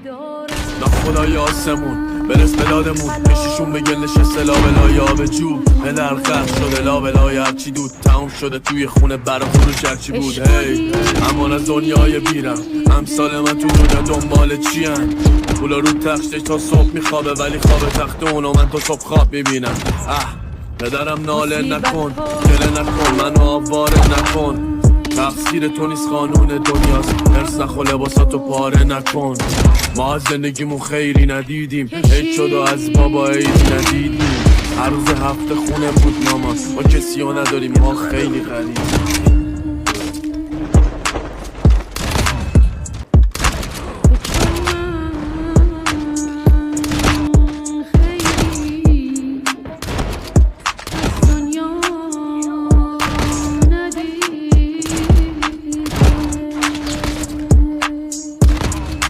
نه خدای آسمون برس بلادمون کشیشون بگل نشسته لابلای آب جوب پدر خرد شده لابلای هرچی دود تموم شده توی خونه برا خروش هرچی بود هی امان از دنیای بیرم امثال من تو دنیا دنبال چی هم پولا رو تختش تا صبح میخوابه ولی خواب تخت اونو من تا صبح خواب میبینم پدرم ناله نکن گله نکن منو آواره نکن تقصیر تو نیست قانون دنیاست ارس نخو لباساتو پاره نکن ما از زندگیمون خیری ندیدیم هیچ شد و از بابا عیدی ندیدیم هر روز هفته خونه بود ماما ما کسی ها نداریم ما خیلی غریب